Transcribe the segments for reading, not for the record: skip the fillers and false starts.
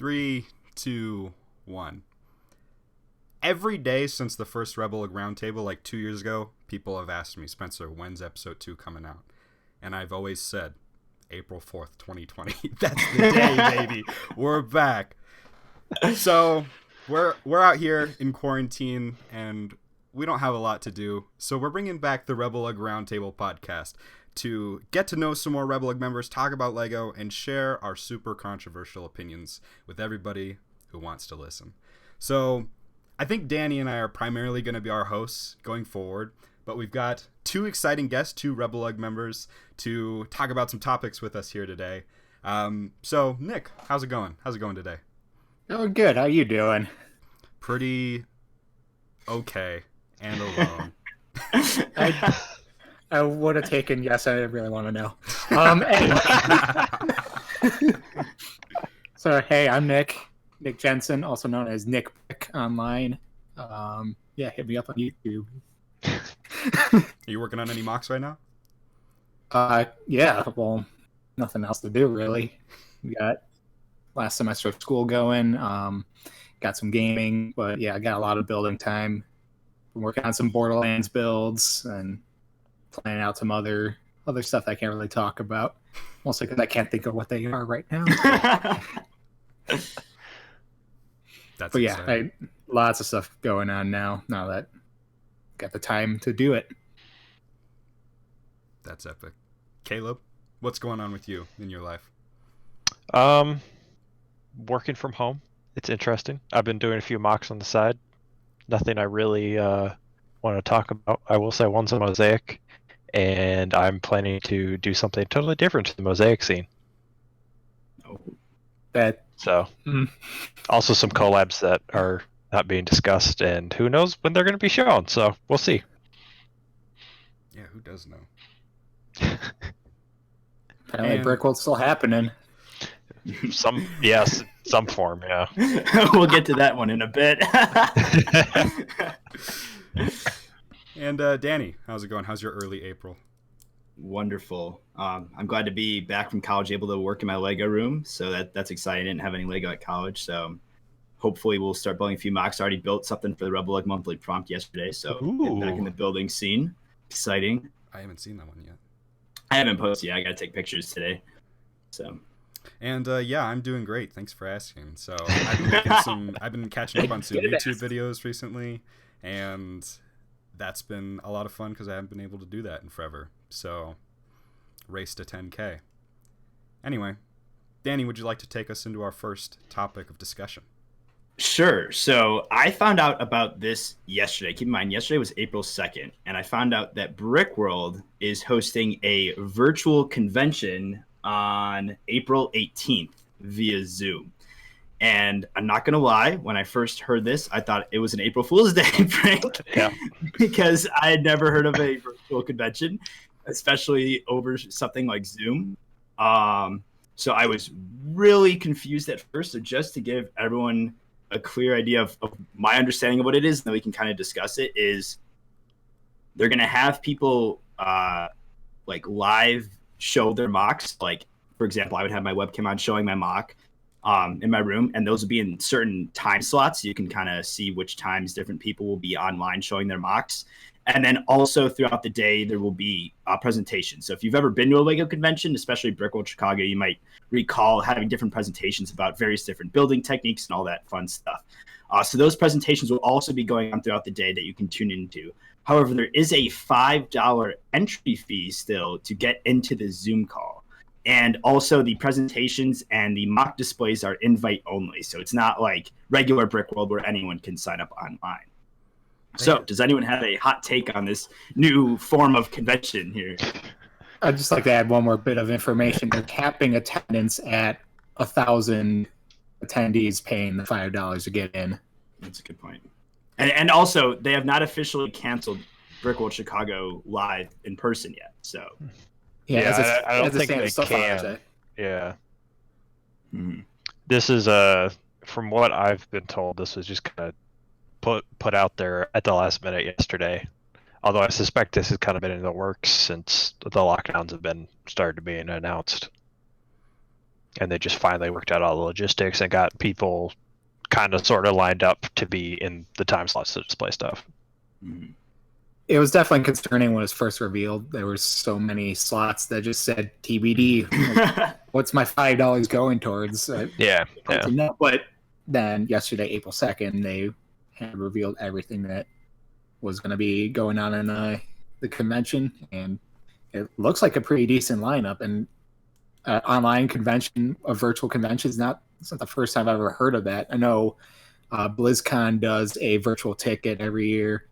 Three, two, one. Every day since the first RebelLUG Roundtable, like 2 years ago, people have asked me, Spencer, when's episode 2 coming out? And I've always said, April 4th, 2020. That's the day, baby. We're back. So, we're out here in quarantine, and we don't have a lot to do. So we're bringing back the RebelLUG Roundtable podcast to get to know some more RebelLUG members, talk about LEGO, and share our super controversial opinions with everybody who wants to listen. So I think Danny and I are primarily going to be our hosts going forward, but we've got two exciting guests, two RebelLUG members, to talk about some topics with us here today. So Nick, how's it going? How's it going today? Oh, good. How you doing? Pretty okay and alone. I would have taken yes. I really want to know. Anyway. So hey, I'm Nick Jensen, also known as Nick Pick online. Hit me up on YouTube. Are you working on any mocks right now? Yeah. Well, nothing else to do really. We got last semester of school going. Got some gaming, but yeah, I got a lot of building time. Been working on some Borderlands builds and planning out some other stuff I can't really talk about, mostly because I can't think of what they are right now. That's but yeah, lots of stuff going on now that I got the time to do it. That's epic. Caleb, what's going on with you in your life? Working from home. It's interesting. I've been doing a few mocks on the side. Nothing I really want to talk about. I will say one's a mosaic, and I'm planning to do something totally different to the mosaic scene. Oh, also some collabs that are not being discussed, and who knows when they're going to be shown. So we'll see. Yeah, who does know? Apparently, Brickworld's still happening. Some form, yeah. We'll get to that one in a bit. And Danny, how's it going? How's your early April? Wonderful. I'm glad to be back from college, able to work in my Lego room. So that's exciting. I didn't have any Lego at college, so hopefully we'll start building a few mocks. I already built something for the RebelLUG monthly prompt yesterday, so getting back in the building scene. Exciting. I haven't seen that one yet. I haven't posted yet. I got to take pictures today. So. And yeah, I'm doing great. Thanks for asking. So I've been catching up on some YouTube videos recently, and that's been a lot of fun because I haven't been able to do that in forever. So, race to 10K. Anyway, Danny, would you like to take us into our first topic of discussion? Sure. So I found out about this yesterday. Keep in mind, yesterday was April 2nd, and I found out that Brickworld is hosting a virtual convention on April 18th via Zoom. And I'm not going to lie, when I first heard this, I thought it was an April Fool's Day prank. Yeah. Because I had never heard of a virtual convention, especially over something like Zoom. So I was really confused at first. So just to give everyone a clear idea of my understanding of what it is, and then we can kind of discuss it, is they're going to have people like live show their mocks. Like, for example, I would have my webcam on showing my mock in my room, and those would be in certain time slots. You can kind of see which times different people will be online showing their mocks. And then also throughout the day, there will be presentations. So if you've ever been to a LEGO convention, especially Brickworld Chicago, you might recall having different presentations about various different building techniques and all that fun stuff. So those presentations will also be going on throughout the day that you can tune into. However, there is a $5 entry fee still to get into the Zoom call. And also the presentations and the mock displays are invite only. So it's not like regular Brickworld where anyone can sign up online. So does anyone have a hot take on this new form of convention here? I'd just like to add one more bit of information. They're capping attendance at 1,000 attendees paying the $5 to get in. That's a good point. And also, they have not officially canceled Brickworld Chicago live in person yet. So, I don't think they can. Yeah. Mm-hmm. This is from what I've been told, this was just kind of put out there at the last minute yesterday. Although I suspect this has kind of been in the works since the lockdowns have been started being announced. and they just finally worked out all the logistics and got people kind of sort of lined up to be in the time slots to display stuff. Mhm. It was definitely concerning when it was first revealed. There were so many slots that just said TBD. Like, what's my $5 going towards? Yeah. But then yesterday, April 2nd, they had revealed everything that was going to be going on in the convention, and it looks like a pretty decent lineup. And online convention, a virtual convention, it's not the first time I've ever heard of that. I know BlizzCon does a virtual ticket every year.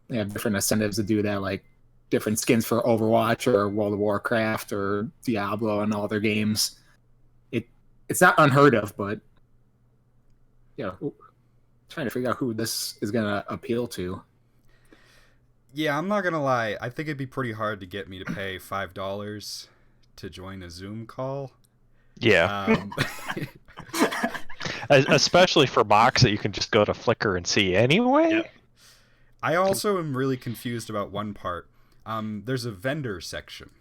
They have different incentives to do that, like different skins for Overwatch or World of Warcraft or Diablo and all their games. It's not unheard of, but trying to figure out who this is going to appeal to. Yeah, I'm not gonna lie. I think it'd be pretty hard to get me to pay $5 to join a Zoom call. Yeah. Especially for mocks that you can just go to Flickr and see anyway. Yep. I also am really confused about one part. There's a vendor section.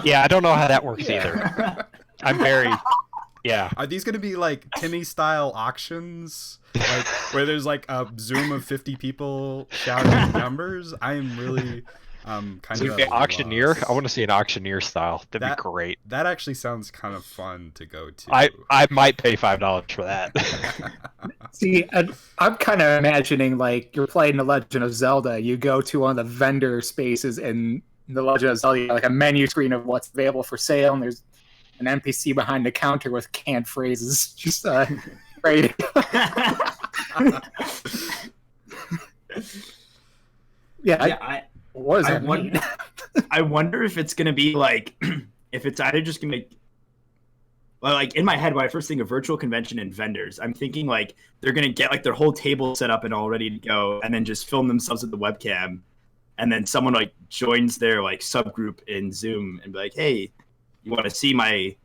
Yeah, I don't know how that works either. I'm very... Yeah. Are these going to be like Timmy-style auctions? Like, where there's like a Zoom of 50 people shouting numbers? I am really kind of... auctioneer? lost. I want to see an auctioneer style. That'd be great. That actually sounds kind of fun to go to. I might pay $5 for that. See, I'm kind of imagining like you're playing The Legend of Zelda. You go to one of the vendor spaces in The Legend of Zelda, like a menu screen of what's available for sale, and there's an NPC behind the counter with canned phrases, just ready. What does that mean? I wonder if it's gonna be like, if it's either just gonna make, well, like in my head when I first think of virtual convention and vendors, I'm thinking like they're gonna get like their whole table set up and all ready to go, and then just film themselves with the webcam, and then someone like joins their like subgroup in Zoom and be like, hey, you want to see my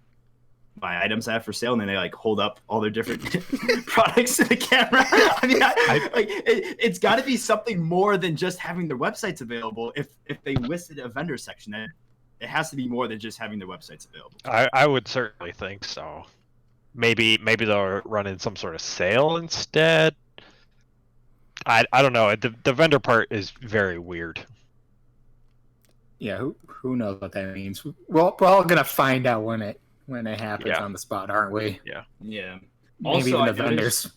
items I have for sale, and then they like hold up all their different products to the camera. I mean, it's got to be something more than just having their websites available. If they listed a vendor section, then it has to be more than just having their websites available. I would certainly think so. Maybe they'll run in some sort of sale instead. I don't know. The vendor part is very weird. Yeah, who knows what that means? We're all gonna find out when it happens on the spot, aren't we? Yeah. Yeah. Maybe Also, even the vendors.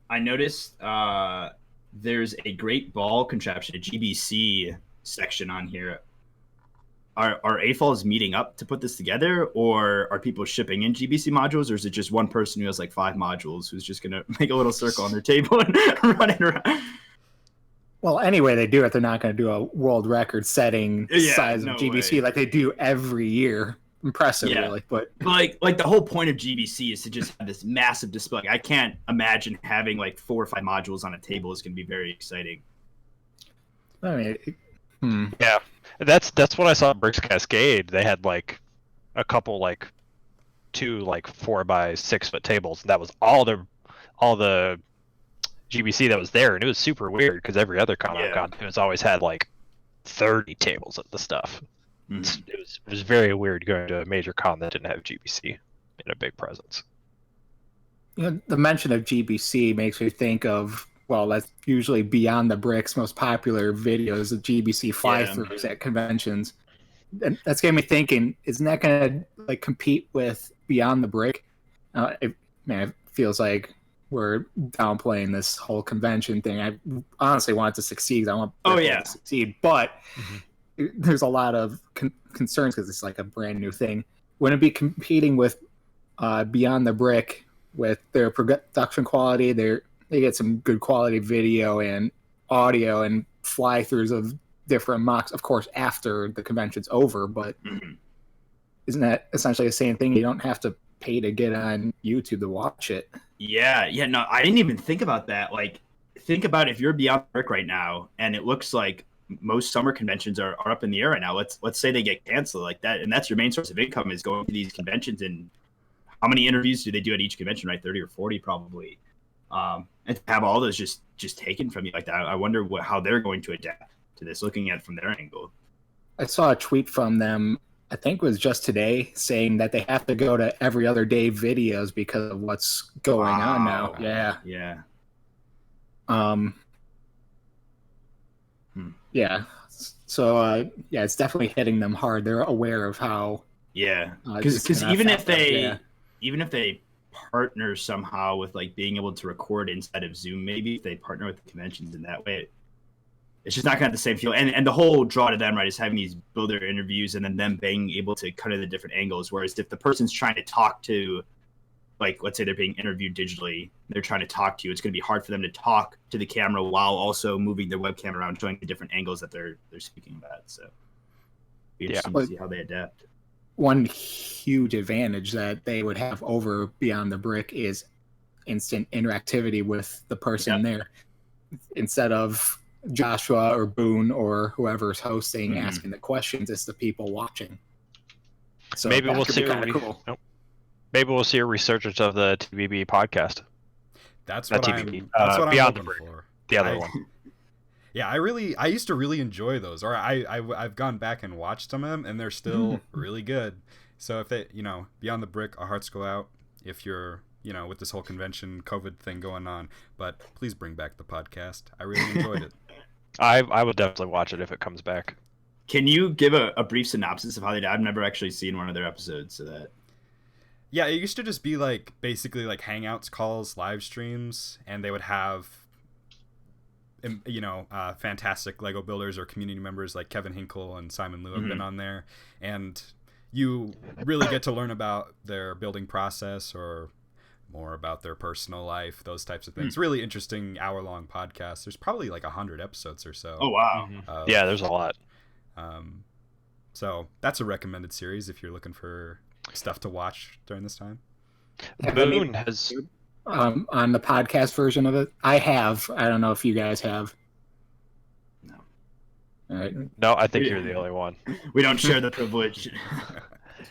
I noticed there's a great ball contraption, a GBC section on here. Are AFOLs meeting up to put this together, or are people shipping in GBC modules, or is it just one person who has like 5 modules who's just gonna make a little circle on their table and run it around? Well, anyway, they do it. They're not going to do a world record setting size of GBC like they do every year. Impressive, really. But like the whole point of GBC is to just have this massive display. I can't imagine having like 4 or 5 modules on a table is going to be very exciting. I mean, Yeah, that's what I saw at Bricks Cascade. They had like a couple like 2 like 4x6 foot tables, and that was all the GBC that was there, and it was super weird because every other con I've gone to has always had like 30 tables of the stuff. Mm-hmm. It was very weird going to a major con that didn't have GBC in a big presence. The mention of GBC makes me think of, well, that's usually Beyond the Brick's most popular videos of GBC fly-throughs at conventions. And that's getting me thinking, isn't that going to like compete with Beyond the Brick? It feels like we're downplaying this whole convention thing. I honestly want it to succeed. I want it to succeed, but there's a lot of concerns because it's like a brand new thing. Wouldn't it be competing with Beyond the Brick with their production quality? They get some good quality video and audio and fly-throughs of different mocks, of course, after the convention's over, but isn't that essentially the same thing? You don't have to pay to get on YouTube to watch it. No, I didn't even think about that. Like, think about if you're Beyond Brick right now, and it looks like most summer conventions are up in the air right now. Let's say they get canceled like that, and that's your main source of income is going to these conventions. And how many interviews do they do at each convention? Right, 30 or 40 probably. And to have all those just taken from you like that, I wonder how they're going to adapt to this, looking at it from their angle. I saw a tweet from them. I think it was just today, saying that they have to go to every other day videos because of what's going on now. Yeah. Yeah. So yeah, it's definitely hitting them hard. They're aware of how. Yeah, this because can even if affect them, they partner somehow with like being able to record inside of Zoom, maybe if they partner with the conventions in that way, it's just not gonna have the same feel. And the whole draw to them, right, is having these builder interviews and then them being able to cut in the different angles. Whereas if the person's trying to talk to, like, let's say they're being interviewed digitally, they're trying to talk to you, it's gonna be hard for them to talk to the camera while also moving their webcam around, showing the different angles that they're speaking about. So be interesting to see how they adapt. One huge advantage that they would have over Beyond the Brick is instant interactivity with the person there. Instead of Joshua or Boone or whoever's hosting asking the questions, it's the people watching. So maybe we'll see. Cool. Maybe we'll see a resurgence of the TBB podcast. That's Not what TBB, I'm Beyond the hoping Brick, for. the other one. Yeah, I used to really enjoy those, or I've gone back and watched some of them, and they're still really good. So if they, Beyond the Brick, our hearts go out. If you're, with this whole convention COVID thing going on, but please bring back the podcast. I really enjoyed it. I would definitely watch it if it comes back. Can you give a brief synopsis of how they did? I've never actually seen one of their episodes, so that. Yeah, it used to just be like basically like Hangouts calls, live streams, and they would have fantastic Lego builders or community members like Kevin Hinkle and Simon Liu have been on there, and you really get to learn about their building process or more about their personal life, those types of things. Really interesting hour-long podcast. There's probably like 100 episodes or so. Oh wow! Yeah, there's a lot. So that's a recommended series if you're looking for stuff to watch during this time. Boone has. On the podcast version of it, I have. I don't know if you guys have. No. All right. No, I think you're the only one. We don't share the privilege.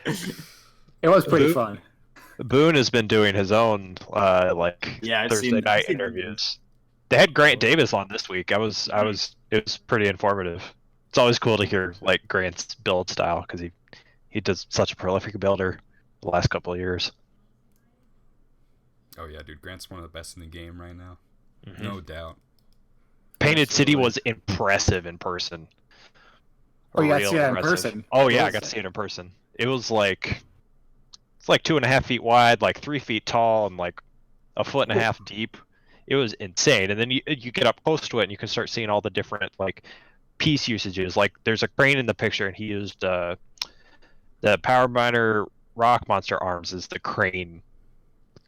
It was pretty fun. Boone has been doing his own Thursday night interviews. They had Grant Davis on this week. It was pretty informative. It's always cool to hear like Grant's build style because he does such a prolific builder the last couple of years. Oh yeah, dude, Grant's one of the best in the game right now. No doubt. Painted City was impressive in person. Oh, you got to see that in person. Oh yeah, I got to see it in person. It was like 2.5 feet wide, like 3 feet tall, and like 1.5 feet deep. It was insane. And then you get up close to it, and you can start seeing all the different like piece usages. Like there's a crane in the picture, and he used the Power Miner Rock Monster arms as the crane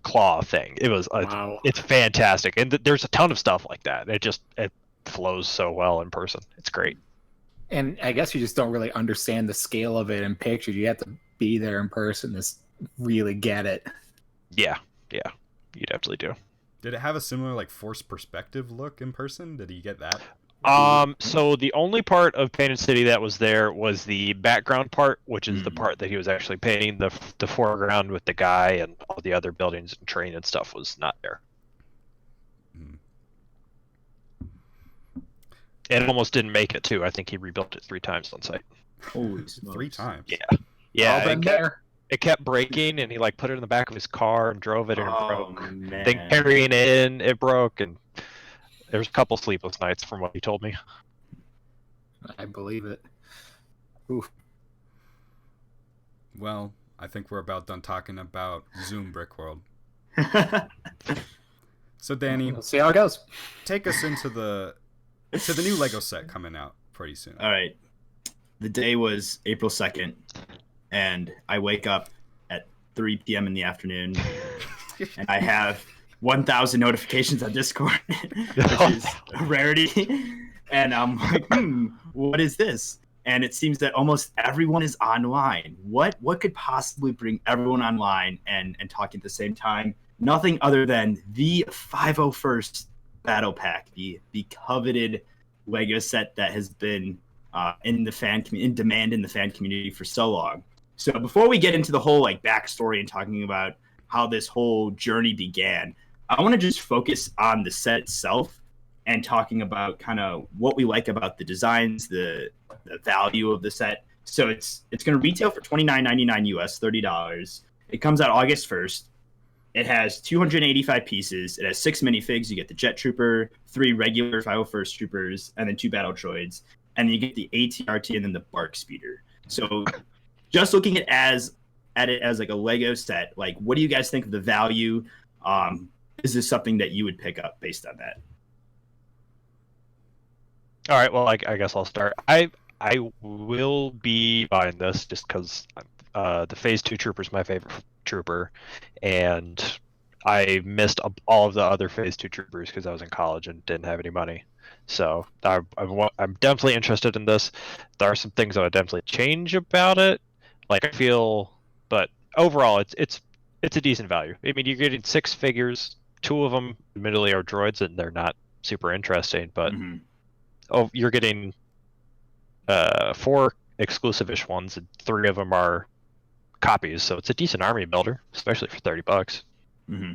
claw thing. It was wow. It's fantastic, and there's a ton of stuff like that. It flows so well in person. It's great. And I guess you just don't really understand the scale of it in pictures. You have to be there in person to really get it. Yeah, you definitely do. Did it have a similar like forced perspective look in person? Did you get that? So the only part of Painted City that was there was the background part, which is the part that he was actually painting. The foreground with the guy and all the other buildings and terrain and stuff was not there. And it almost didn't make it too. I think he rebuilt it 3 times on site. Holy smokes. 3 times. Yeah. It kept breaking, and he like put it in the back of his car and drove it, and it broke. Man. Then carrying it in, it broke, and there's a couple sleepless nights from what he told me. I believe it. Oof. Well, I think we're about done talking about Zoom Brick World. So Danny, We'll see how it goes. take us into the new Lego set coming out pretty soon. All right. The day was April 2nd, and I wake up at 3 p.m. in the afternoon, and I have 1,000 notifications on Discord, which is a rarity. And I'm like, what is this? And it seems that almost everyone is online. What could possibly bring everyone online and talking at the same time? Nothing other than the 501st Battlepack, the coveted Lego set that has been in demand in the fan community for so long. So before we get into the whole like backstory and talking about how this whole journey began, I want to just focus on the set itself and talking about kind of what we like about the designs, the value of the set, So it's going to retail for $29.99 US, $30. It comes out August 1st. It has 285 pieces. It has 6 minifigs. You get the Jet Trooper, 3 regular 501st Troopers, and then 2 Battle Droids. And then you get the ATRT and then the Bark Speeder. So just looking at it as like a Lego set, like what do you guys think of the value? Is this something that you would pick up based on that? All right, well, I guess I'll start. I will be buying this just because the Phase 2 Trooper is my favorite trooper, and I missed all of the other Phase 2 Troopers because I was in college and didn't have any money. So I'm definitely interested in this. There are some things that I definitely change about it. Like I feel, but overall, it's a decent value. I mean, you're getting 6 figures. 2 of them, admittedly, are droids, and they're not super interesting. But you're getting 4 exclusive-ish ones, and 3 of them are copies. So it's a decent army builder, especially for $30. Mm-hmm.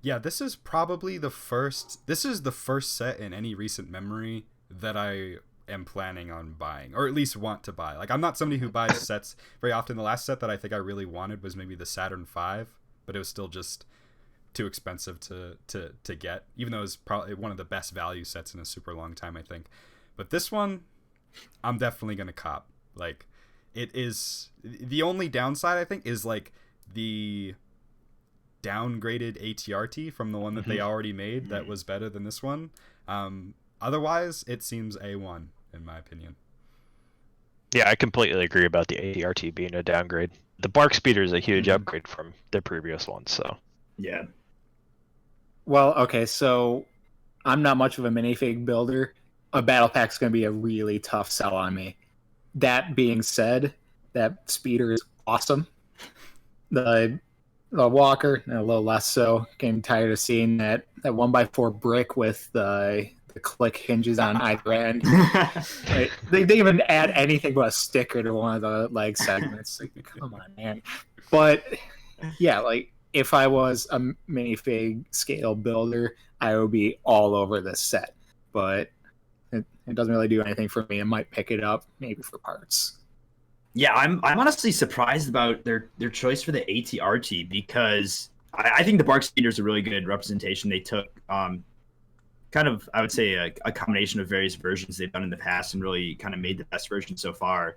Yeah, this is probably the first. This is the first set in any recent memory that I am planning on buying, or at least want to buy. Like, I'm not somebody who buys sets very often. The last set that I think I really wanted was maybe the Saturn V, but it was still just too expensive to get, even though it was probably one of the best value sets in a super long time, I think. But this one, I'm definitely gonna cop. Like, it is the only downside, I think, is like the downgraded ATRT from the one that they already made that was better than this one. Otherwise, it seems A1 in my opinion. Yeah, I completely agree about the ATRT being a downgrade. The Bark Speeder is a huge upgrade from the previous one, so. Yeah. Well, okay, so I'm not much of a minifig builder. A battle pack's going to be a really tough sell on me. That being said, that speeder is awesome. The walker, a little less so. Getting tired of seeing that 1x4 brick with the click hinges on either end. Right? They didn't even add anything but a sticker to one of the leg segments. Like, come on, man. But yeah, like if I was a minifig scale builder, I would be all over this set. But it doesn't really do anything for me. I might pick it up maybe for parts. Yeah, I'm honestly surprised about their choice for the ATRT because I think the Bark Speeder is a really good representation. They took kind of, I would say, a combination of various versions they've done in the past and really kind of made the best version so far.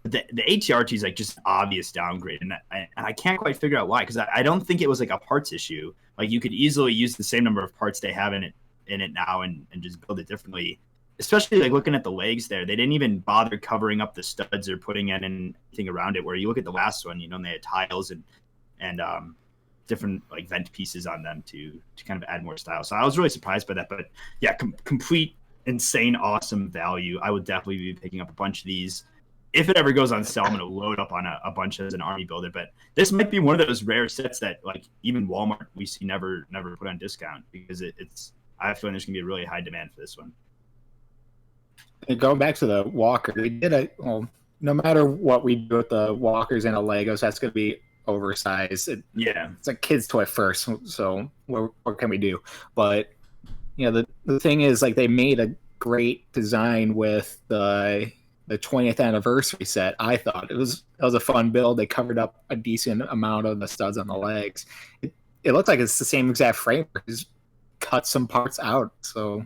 The ATRT is like just an obvious downgrade, and I can't quite figure out why, because I don't think it was like a parts issue. Like you could easily use the same number of parts they have in it now and just build it differently. Especially like looking at the legs there, they didn't even bother covering up the studs or putting in anything around it. Where you look at the last one, and they had tiles and different like vent pieces on them to kind of add more style. So I was really surprised by that. But yeah, complete insane awesome value. I would definitely be picking up a bunch of these. If it ever goes on sale, I'm going to load up on a bunch as an army builder. But this might be one of those rare sets that like even Walmart we see never put on discount because it's. I have a feeling there's going to be a really high demand for this one. And going back to the walker, we did no matter what we do with the walkers and the Legos, that's going to be oversized. It's a kid's toy first, so what can we do? But the thing is, like, they made a great design with the 20th anniversary set. I thought it was a fun build. They covered up a decent amount of the studs on the legs. It looked like it's the same exact frame, just cut some parts out. So.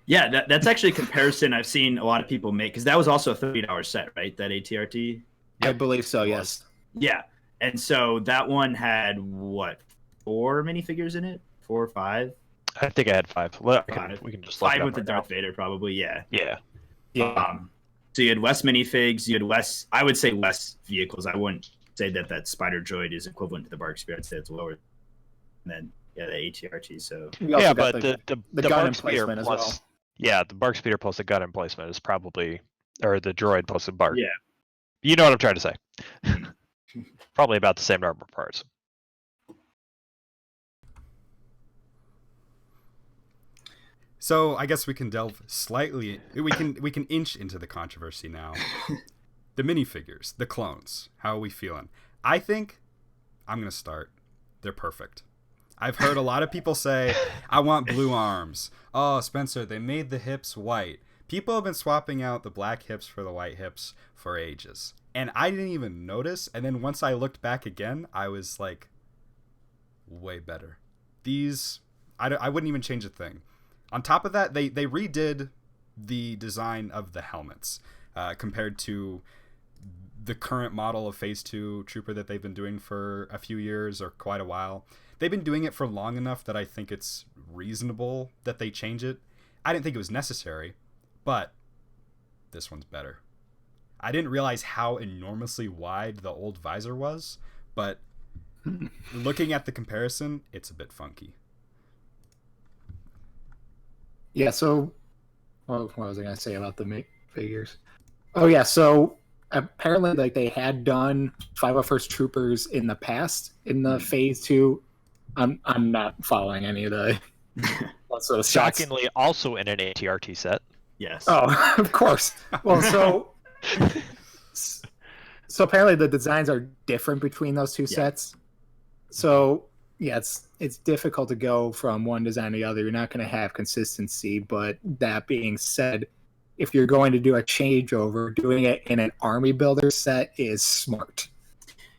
Yeah, that's actually a comparison I've seen a lot of people make, because that was also a $30 set, right? That ATRT? I believe so, yes. Yeah, and so that one had, 4 minifigures in it? 4 or 5? I think I had 5. We can just look 5 it with up the Darth Vader, probably, yeah. Yeah. So you had less minifigs, you had less, I would say less vehicles. I wouldn't say that Spider Droid is equivalent to the Bark Speeder. I'd say it's lower than the ATRT, so... Yeah, but the gun Bark Speeder emplacement plus... as well. Yeah, the Bark Speeder plus the gun emplacement is probably, or the droid plus the Bark. Yeah. You know what I'm trying to say. Probably about the same number of parts. So I guess we can delve slightly. We can inch into the controversy now. The minifigures, the clones. How are we feeling? I think I'm gonna start. They're perfect. I've heard a lot of people say, I want blue arms. Oh, Spencer, they made the hips white. People have been swapping out the black hips for the white hips for ages. And I didn't even notice. And then once I looked back again, I was like, way better. These, I wouldn't even change a thing. On top of that, they redid the design of the helmets compared to the current model of Phase 2 Trooper that they've been doing for a few years or quite a while. They've been doing it for long enough that I think it's reasonable that they change it. I didn't think it was necessary, but this one's better. I didn't realize how enormously wide the old visor was, but looking at the comparison, it's a bit funky. Yeah, so what was I going to say about the figures? Oh, yeah, so apparently like they had done 501st Troopers in the past in the Phase 2. I'm not following any of the shots. Shockingly, also in an ATRT set. Yes. Oh, of course. Well, so apparently the designs are different between those two sets. So yeah, it's difficult to go from one design to the other. You're not going to have consistency. But that being said, if you're going to do a changeover, doing it in an army builder set is smart.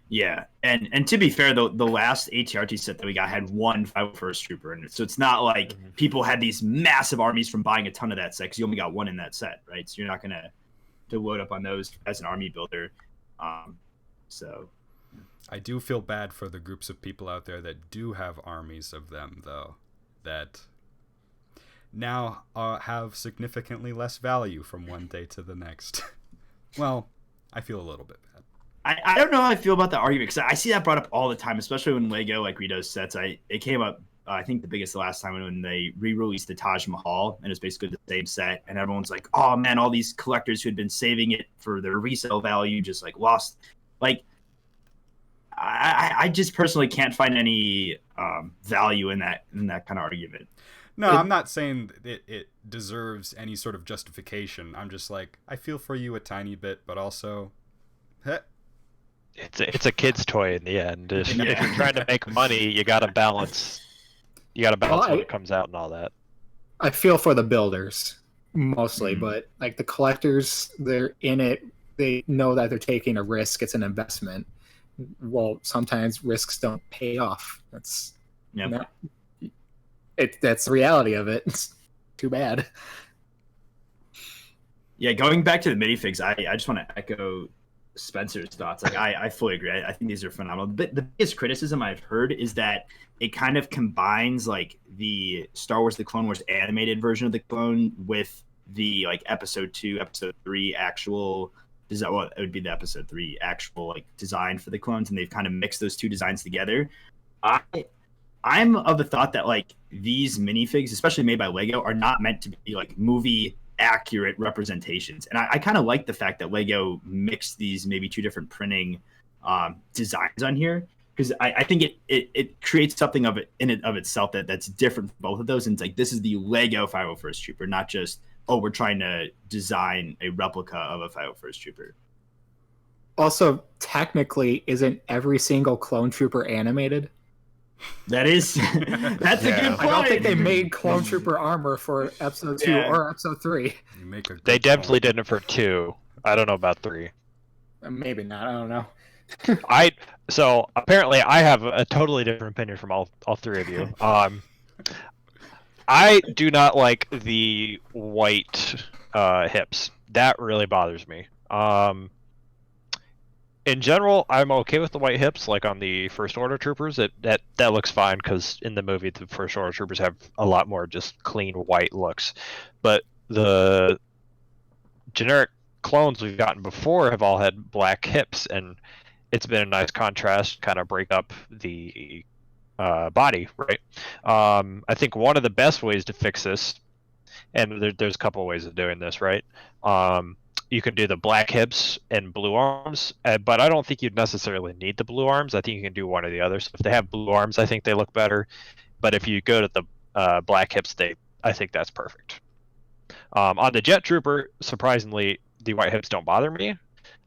Yeah, and to be fair, the last ATRT set that we got had one 501st Trooper in it, so it's not like people had these massive armies from buying a ton of that set because you only got one in that set, right? So you're not gonna load up on those as an army builder. So I do feel bad for the groups of people out there that do have armies of them, though, that now have significantly less value from one day to the next. Well, I feel a little bit bad. I don't know how I feel about the argument because I see that brought up all the time, especially when Lego like redoes sets. It came up, I think the biggest the last time when they re-released the Taj Mahal, and it's basically the same set, and everyone's like, "Oh man, all these collectors who had been saving it for their resale value just like lost." Like, I just personally can't find any value in that kind of argument. No, I'm not saying it deserves any sort of justification. I'm just like, I feel for you a tiny bit, but also, heh. It's a kid's toy in the end. If you're trying to make money, you gotta balance. You gotta balance when it comes out and all that. I feel for the builders mostly, but like the collectors, they're in it. They know that they're taking a risk. It's an investment. Well, sometimes risks don't pay off. That's that's the reality of it. It's too bad. Yeah, going back to the minifigs, I just want to echo Spencer's thoughts. Like, I fully agree. I think these are phenomenal. But the biggest criticism I've heard is that it kind of combines like the Star Wars: The Clone Wars animated version of the clone with the like Episode 2, Episode 3 actual design. Well, it would be the Episode 3 actual like design for the clones, and they've kind of mixed those two designs together. I'm of the thought that like these minifigs, especially made by Lego, are not meant to be like movie accurate representations, and I kind of like the fact that Lego mixed these maybe two different printing designs on here, because I think it creates something of it in and of itself that's different from both of those, and it's like this is the Lego 501st Trooper, not just we're trying to design a replica of a 501st Trooper. Also, technically, isn't every single clone trooper animated? That's a good point. I don't think they made clone trooper armor for Episode 2 or Episode 3. They definitely didn't for 2. I don't know about 3. Maybe not. I don't know. So apparently I have a totally different opinion from all three of you. I do not like the white hips. That really bothers me. In general, I'm okay with the white hips, like on the First Order Troopers. That looks fine, because in the movie, the First Order Troopers have a lot more just clean white looks. But the generic clones we've gotten before have all had black hips, and it's been a nice contrast, kind of break up the body, right? I think one of the best ways to fix this, and there's a couple of ways of doing this, right? You can do the black hips and blue arms, but I don't think you'd necessarily need the blue arms. I think you can do one or the other. So if they have blue arms, I think they look better. But if you go to the black hips, I think that's perfect. On the Jet Trooper, surprisingly, the white hips don't bother me.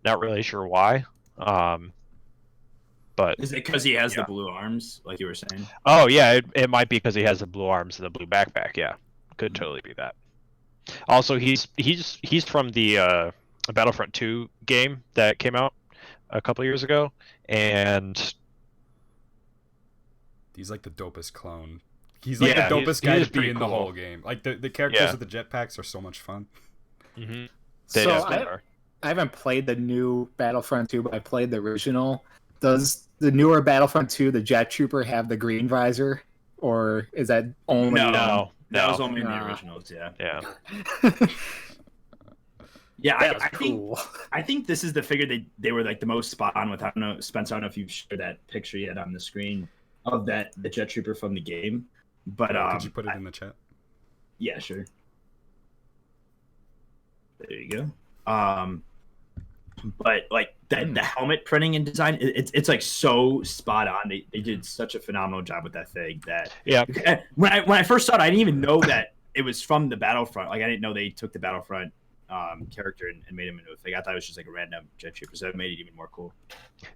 Not really sure why. But is it because he has the blue arms, like you were saying? Oh yeah, it might be because he has the blue arms and the blue backpack. Yeah, could totally be that. Also, he's from the Battlefront 2 game that came out a couple years ago, and He's like the dopest clone. He's like Yeah, the he's- dopest he guy is to be pretty in the cool. whole game. Like the characters Yeah. with the jetpacks are so much fun. they So definitely are. I haven't played the new Battlefront 2, but I played the original. Does the newer Battlefront 2, the Jet Trooper, have the green visor? Or is that only... No. That was No. only in the Nah. originals. Yeah. Yeah. Yeah, That was I think cool. I think this is the figure they were like the most spot on with. I don't know, Spencer. I don't know if you shared that picture yet on the screen of the Jet Trooper from the game, but Could you put it in the chat? yeah, sure. There you go. But like the helmet printing and design, it's like so spot on. They did such a phenomenal job with that thing. That Yeah. when I first saw it, I didn't even know that it was from the Battlefront. Like I didn't know they took the Battlefront character and made him into a thing. I thought it was just like a random Jet Trooper, so it made it even more cool.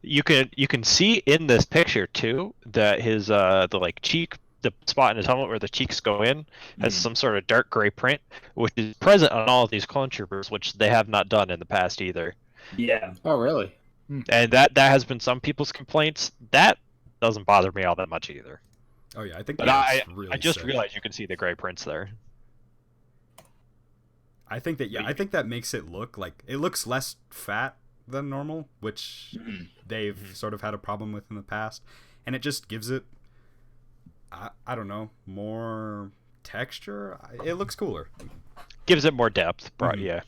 You can see in this picture too that his the like cheek, the spot in his helmet where the cheeks go in, has some sort of dark gray print, which is present on all of these clone troopers, which they have not done in the past either. Yeah. Oh, really? And that has been some people's complaints. That doesn't bother me all that much either. Oh yeah, I think But that's really I just sick. realized you can see the gray prints there. I think that makes it look like it looks less fat than normal, which they've sort of had a problem with in the past, and it just gives it I don't know, more texture. It looks cooler. Gives it more depth, Mhm. yeah.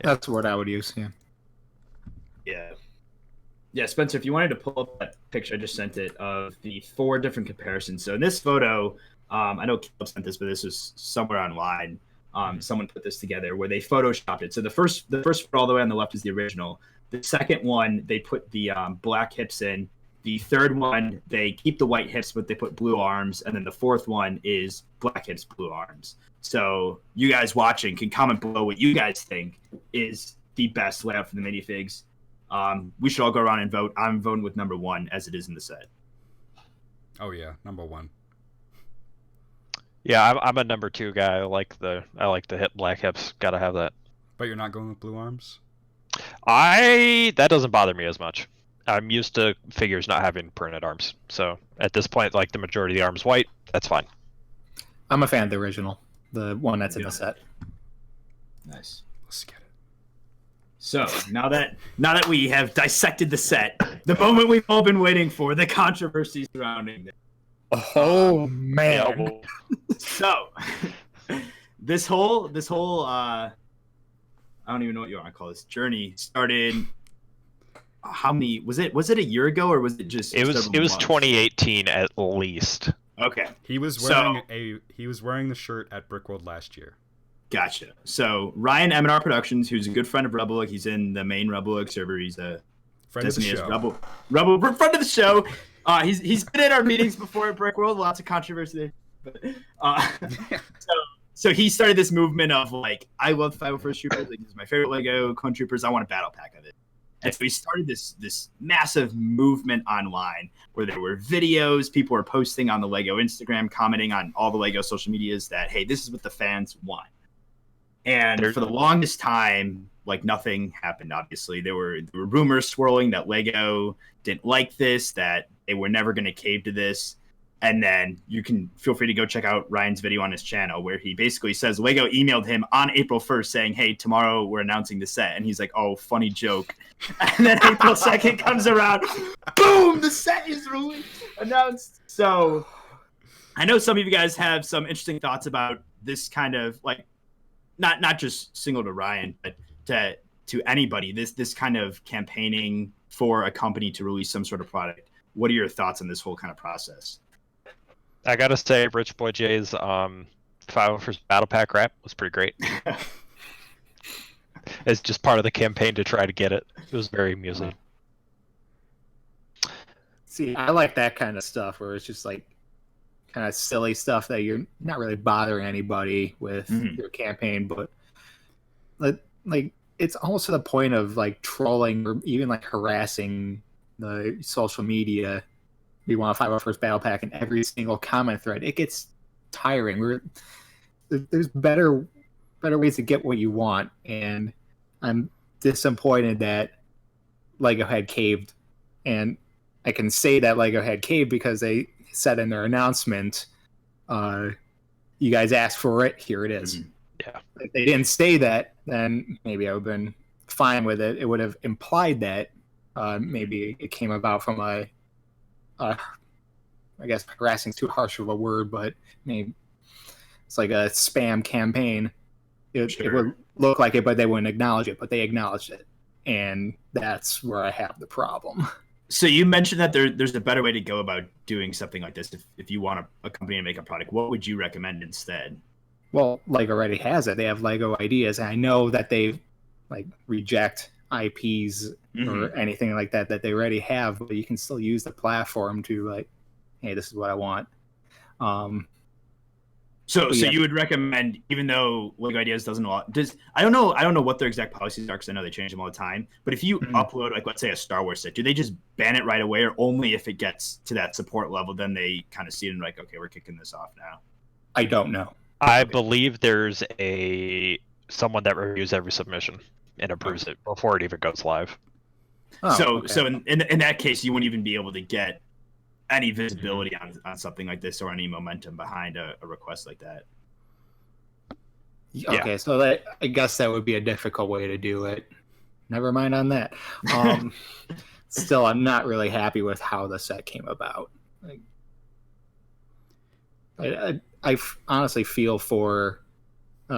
That's what I would use, yeah. Yeah, Spencer, if you wanted to pull up that picture, I just sent it of the 4 different comparisons. So in this photo, I know Caleb sent this, but this was somewhere online. Someone put this together where they photoshopped it. So the first photo all the way on the left is the original. The second one, they put the black hips in. The third one, they keep the white hips, but they put blue arms. And then the fourth one is black hips, blue arms. So you guys watching can comment below what you guys think is the best layout for the minifigs. We should all go around and vote. I'm voting with number 1 as it is in the set. Oh yeah, number 1. Yeah, I'm a number 2 guy. I like the hip black hips. Gotta have that. But you're not going with blue arms? That doesn't bother me as much. I'm used to figures not having printed arms. So at this point, like the majority of the arms white, that's fine. I'm a fan of the original, the one that's in Yeah. the set. Nice. Let's get it. So now that we have dissected the set, the moment we've all been waiting for, the controversy surrounding it. Oh, man. Yeah, well, So this whole I don't even know what you want to call this journey started. How many was it a year ago, or was it just it was several months? 2018 at least. Okay, He was So- wearing the shirt at Brickworld last year. gotcha. So Ryan M&R Productions, who's a good friend of RebelLUG, he's in the main RebelLUG server. He's a Friend of the designated show. Rebel friend of the show. He's been in our meetings before at Brickworld. Lots of controversy there. But, so he started this movement of like, I love 501st Troopers. Like, this is my favorite Lego Clone Troopers. I want a battle pack of it. And so he started this massive movement online where there were videos, people were posting on the Lego Instagram, commenting on all the Lego social medias that, hey, this is what the fans want. And for the longest time, like nothing happened. Obviously, there were rumors swirling that Lego didn't like this, that they were never going to cave to this. And then you can feel free to go check out Ryan's video on his channel where he basically says Lego emailed him on April 1st saying, hey, tomorrow we're announcing the set. And he's like, oh, funny joke. And then April 2nd comes around. Boom! The set is announced. So I know some of you guys have some interesting thoughts about this kind of like, not just single to Ryan, but to anybody, this kind of campaigning for a company to release some sort of product. What are your thoughts on this whole kind of process? I gotta say, Rich Boy J's 501st Battlepack rap was pretty great. It's just part of the campaign to try to get it. It was very amusing. See, I like that kind of stuff where it's just like kind of silly stuff that you're not really bothering anybody with your campaign, but like it's almost to the point of like trolling or even like harassing the social media. We want a 501st Battle Pack in every single comment thread. It gets tiring. There's better better ways to get what you want, and I'm disappointed that Lego had caved. And I can say that Lego had caved because they said in their announcement, you guys asked for it, here it is. Yeah. If they didn't say that, then maybe I would have been fine with it. It would have implied that maybe it came about from I guess harassing is too harsh of a word, but maybe it's like a spam campaign. It would look like it, but they wouldn't acknowledge it, but they acknowledged it. And that's where I have the problem. So you mentioned that there's a better way to go about doing something like this. If you want a company to make a product, what would you recommend instead? Well, Lego already has it. They have Lego ideas. And I know that they like reject IPs or anything like that they already have, but you can still use the platform to like, hey, this is what I want. So you would recommend, even though Lego Ideas doesn't I don't know what their exact policies are because I know they change them all the time. But if you upload, like, let's say a Star Wars set, do they just ban it right away, or only if it gets to that support level, then they kind of see it and like, okay, we're kicking this off now? I don't know. I believe there's someone that reviews every submission and approves it before it even goes live. So in that case, you wouldn't even be able to get any visibility on something like this or any momentum behind a request like that. Okay, so I guess that would be a difficult way to do it. Never mind on that. Still, I'm not really happy with how the set came about. I honestly feel for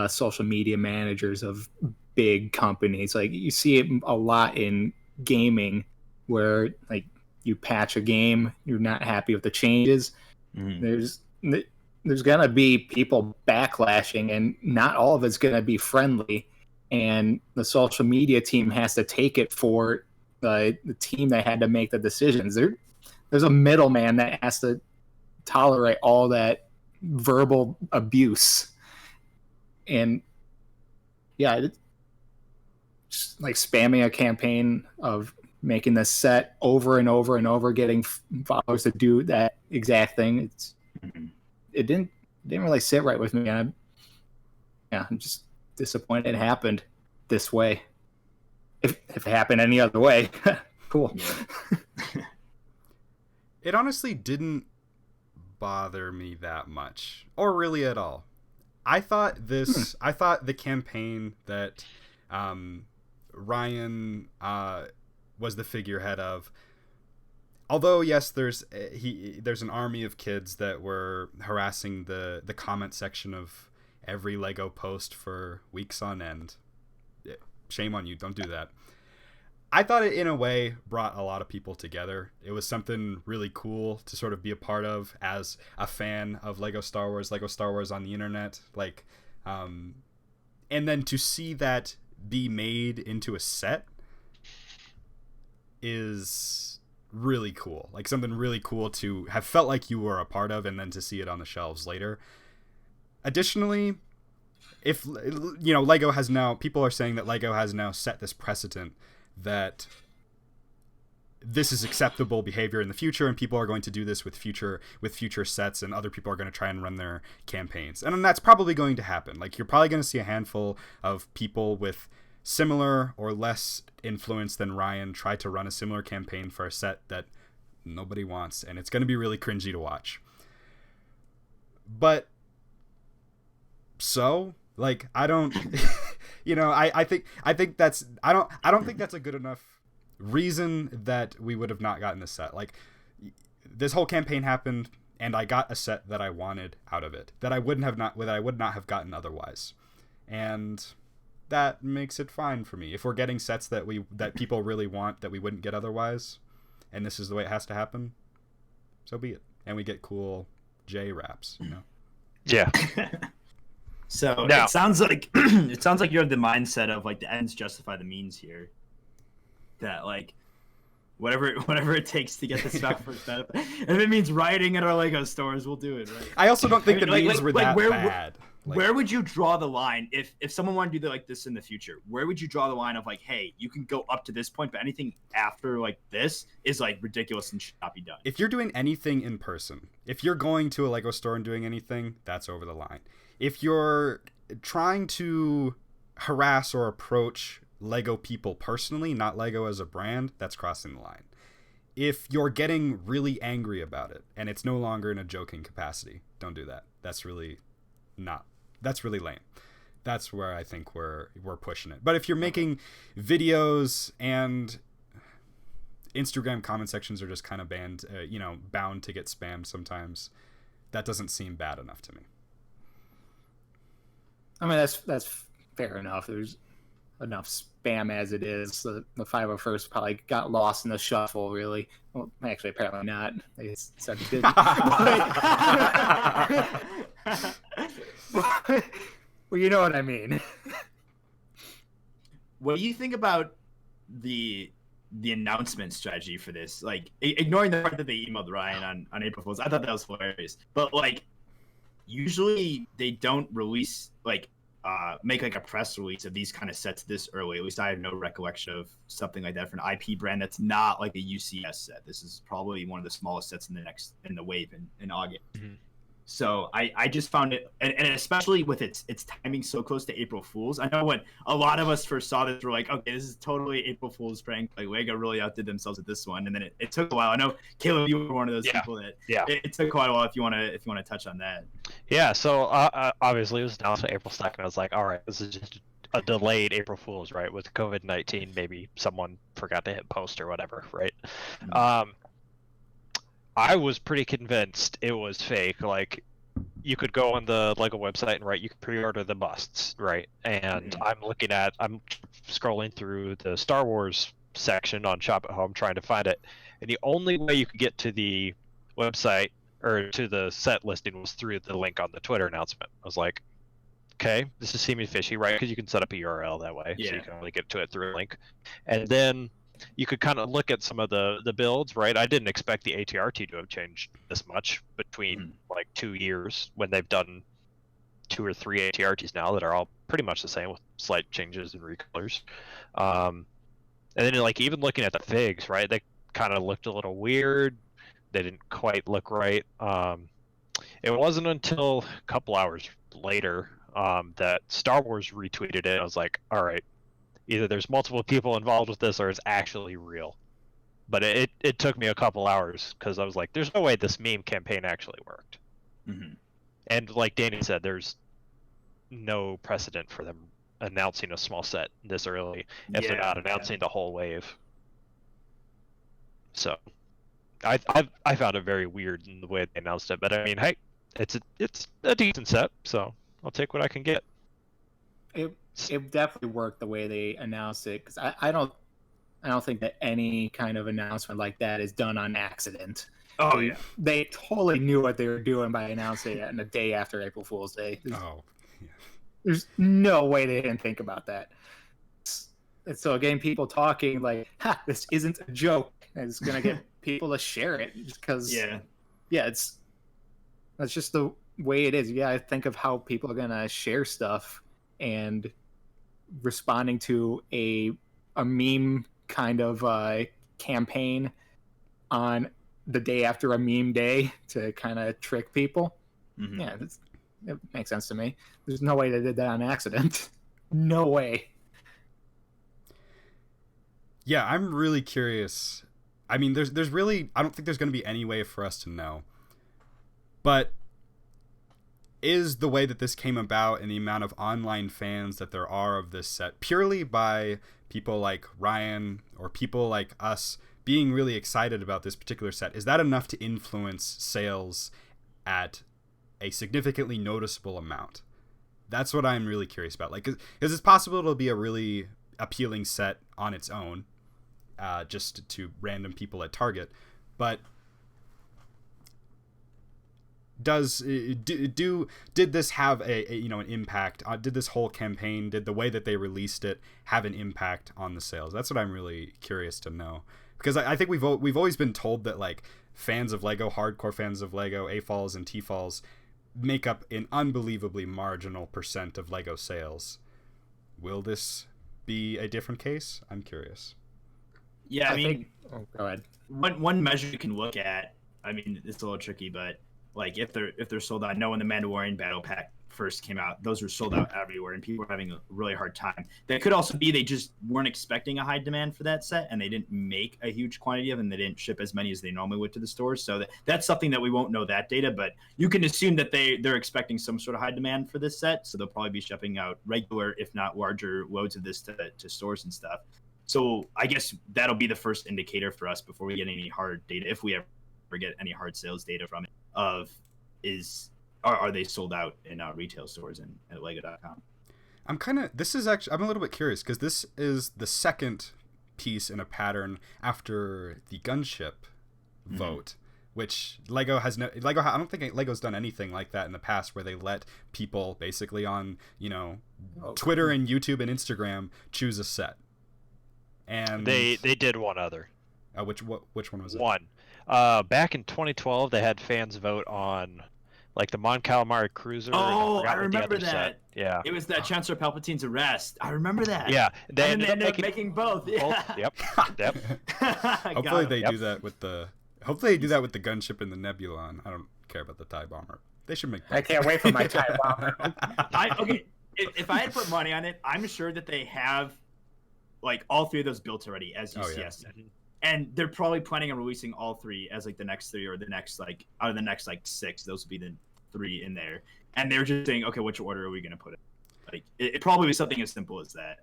social media managers of big companies. Like, you see it a lot in gaming where like you patch a game, you're not happy with the changes. There's gonna be people backlashing, and not all of it's gonna be friendly. And the social media team has to take it for the team that had to make the decisions. There's a middleman that has to tolerate all that verbal abuse. And yeah, just like spamming a campaign of making this set over and over and over, getting followers to do that exact thing. It didn't really sit right with me. I'm just disappointed it happened this way. If it happened any other way, cool. Yeah. It honestly didn't bother me that much, or really at all. I thought the campaign that Ryan was the figurehead of, although yes, there's an army of kids that were harassing the comment section of every Lego post for weeks on end. Shame on you, don't do that. I thought it in a way brought a lot of people together. It was something really cool to sort of be a part of as a fan of Lego Star Wars on the internet, like and then to see that be made into a set is really cool. Like, something really cool to have felt like you were a part of, and then to see it on the shelves later. Additionally, if Lego has now, people are saying that Lego has now set this precedent that this is acceptable behavior in the future, and people are going to do this with future sets, and other people are going to try and run their campaigns. And that's probably going to happen. Like, you're probably going to see a handful of people with similar or less influence than Ryan try to run a similar campaign for a set that nobody wants, and it's going to be really cringy to watch. But so, like, I don't I think that's I don't think that's a good enough reason that we would have not gotten this set. Like, this whole campaign happened, and I got a set that I wanted out of it, that I would not have gotten otherwise. And that makes it fine for me. If we're getting sets that people really want that we wouldn't get otherwise, and this is the way it has to happen, so be it. And we get cool J raps, Yeah. So now, it sounds like you have the mindset of like the ends justify the means here. That like whatever it takes to get this stuff for benefit. And if it means rioting at our Lego stores, we'll do it, right? I also don't think the memes were that bad. Where would you draw the line if someone wanted to do like this in the future? Where would you draw the line of like, hey, you can go up to this point, but anything after like this is like ridiculous and should not be done? If you're doing anything in person, if you're going to a Lego store and doing anything, that's over the line. If you're trying to harass or approach Lego people personally, not Lego as a brand, that's crossing the line. If you're getting really angry about it and it's no longer in a joking capacity, don't do that. That's really lame. That's where I think we're pushing it. But if you're making videos and Instagram comment sections are just kind of bound to get spammed sometimes, that doesn't seem bad enough to me. I mean, that's fair enough. There's enough spam as it is. The 501st probably got lost in the shuffle, really. Well, actually, apparently not. They said it didn't. Well, you know what I mean. What do you think about the announcement strategy for this? Like, ignoring the part that they emailed Ryan on April Fool's, I thought that was hilarious. But like, usually they don't release make like a press release of these kind of sets this early. At least I have no recollection of something like that for an IP brand that's not like a UCS set. This is probably one of the smallest sets in the wave in August. Mm-hmm. So I just found it, and especially with its timing so close to April Fool's. I know when a lot of us first saw this, we're like, okay, this is totally April Fool's prank. Like, Lego really outdid themselves at this one, and then it took a while. I know, Caleb, you were one of those people that it took quite a while. If you want to touch on that. Yeah. So obviously it was announced on April 2nd. I was like, all right, this is just a delayed April Fool's, right? With COVID-19, maybe someone forgot to hit post or whatever, right? Mm-hmm. I was pretty convinced it was fake. Like, you could go on the Lego website and you could pre-order the busts, right? And I'm scrolling through the Star Wars section on Shop at Home trying to find it, and the only way you could get to the website or to the set listing was through the link on the Twitter announcement. I was like, okay, this is seeming fishy, right? Because you can set up a URL that way, so you can only get to it through a link, and then you could kind of look at some of the builds, right? I didn't expect the ATRT to have changed this much between 2 years, when they've done 2 or 3 ATRTs now that are all pretty much the same with slight changes and recolors. And then even looking at the figs, right? They kind of looked a little weird. They didn't quite look right. It wasn't until a couple hours later that Star Wars retweeted it. I was like, all right, either there's multiple people involved with this or it's actually real. But it took me a couple hours because I was like, there's no way this meme campaign actually worked. Mm-hmm. And like Danny said, there's no precedent for them announcing a small set this early if they're not announcing the whole wave. So I found it very weird in the way they announced it. But I mean, hey, it's a decent set, so I'll take what I can get. It definitely worked the way they announced it, because I don't think that any kind of announcement like that is done on accident. Oh, they totally knew what they were doing by announcing it in the day after April Fool's Day. There's no way they didn't think about that. And so again, people talking like, this isn't a joke, and it's gonna get people to share it because that's just the way it is. I think of how people are gonna share stuff, and responding to a meme kind of campaign on the day after a meme day to kind of trick people. Mm-hmm. Yeah, it makes sense to me. There's no way they did that on accident. No way. Yeah, I'm really curious. I mean, there's really, I don't think there's going to be any way for us to know. But is the way that this came about and the amount of online fans that there are of this set purely by people like Ryan or people like us being really excited about this particular set, is that enough to influence sales at a significantly noticeable amount? That's what I'm really curious about. Like, is it possible it'll be a really appealing set on its own, just to random people at Target, but did this have an impact? Did this whole campaign, did the way that they released it have an impact on the sales? That's what I'm really curious to know, because I think we've always been told that like fans of Lego, hardcore fans of Lego, AFALs and TFALs make up an unbelievably marginal % of Lego sales. Will this be a different case? I'm curious. Yeah, I mean, go ahead. One measure you can look at, I mean, it's a little tricky, but like if they're sold out, I know in the Mandalorian Battle Pack first came out, those were sold out everywhere, and people were having a really hard time. That could also be they just weren't expecting a high demand for that set, and they didn't make a huge quantity of them. They didn't ship as many as they normally would to the stores. So that's something that we won't know that data, but you can assume that they're expecting some sort of high demand for this set. So they'll probably be shipping out regular, if not larger, loads of this to stores and stuff. So I guess that'll be the first indicator for us before we get any hard data, if we ever get any hard sales data from it, are they sold out in retail stores and at Lego.com. I'm a little bit curious because this is the second piece in a pattern after the gunship vote, which I don't think Lego's done anything like that in the past, where they let people basically on, Twitter and YouTube and Instagram choose a set. And they did one other. Which one was it? One. Back in 2012, they had fans vote on like the Mon Calamari Cruiser. Oh, I remember that. Set. Yeah. It was that Chancellor Palpatine's arrest. I remember that. Yeah. They ended up making both. Yeah. Yep. Hopefully they do that with the gunship and the Nebulon. I don't care about the TIE bomber. They should make both. I can't wait for my TIE bomber. If I had put money on it, I'm sure that they have like all three of those built already as UCS set. And they're probably planning on releasing all three as like the next three, or the next like out of the next like 6, those will be the 3 in there. And they're just saying, okay, which order are we going to put it? Like it probably was something as simple as that.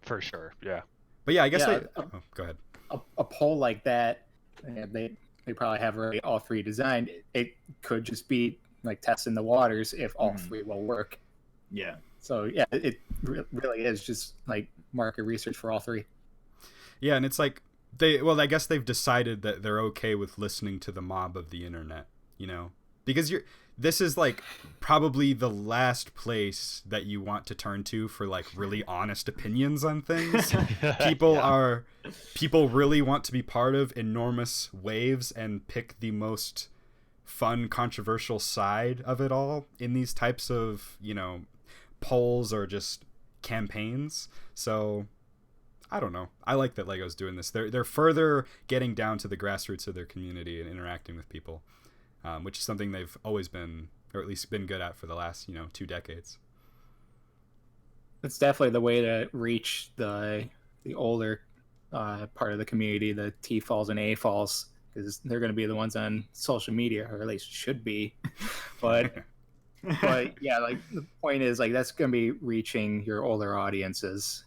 For sure, yeah. But yeah, I guess go ahead. A poll like that, they probably have already all 3 designed. It could just be like testing the waters if all 3 will work. Yeah. So yeah, it really is just like market research for all 3. Yeah, and it's like I guess they've decided that they're okay with listening to the mob of the internet, because this is like probably the last place that you want to turn to for like really honest opinions on things. People really want to be part of enormous waves and pick the most fun, controversial side of it all in these types of, polls or just campaigns. So I don't know. I like that Lego's doing this. They're further getting down to the grassroots of their community and interacting with people, which is something they've always been, or at least been good at for the last 2 decades. It's definitely the way to reach the older part of the community, the T-falls and A-falls, because they're going to be the ones on social media, or at least should be. But yeah, like the point is like that's going to be reaching your older audiences.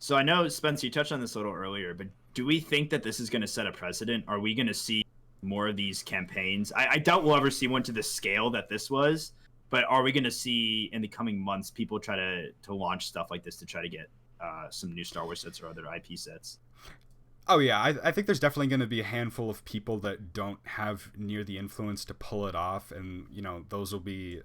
So I know, Spencer, you touched on this a little earlier, but do we think that this is going to set a precedent? Are we going to see more of these campaigns? I doubt we'll ever see one to the scale that this was, but are we going to see in the coming months people try to launch stuff like this to try to get some new Star Wars sets or other IP sets? Oh, yeah. I think there's definitely going to be a handful of people that don't have near the influence to pull it off, and, those will be,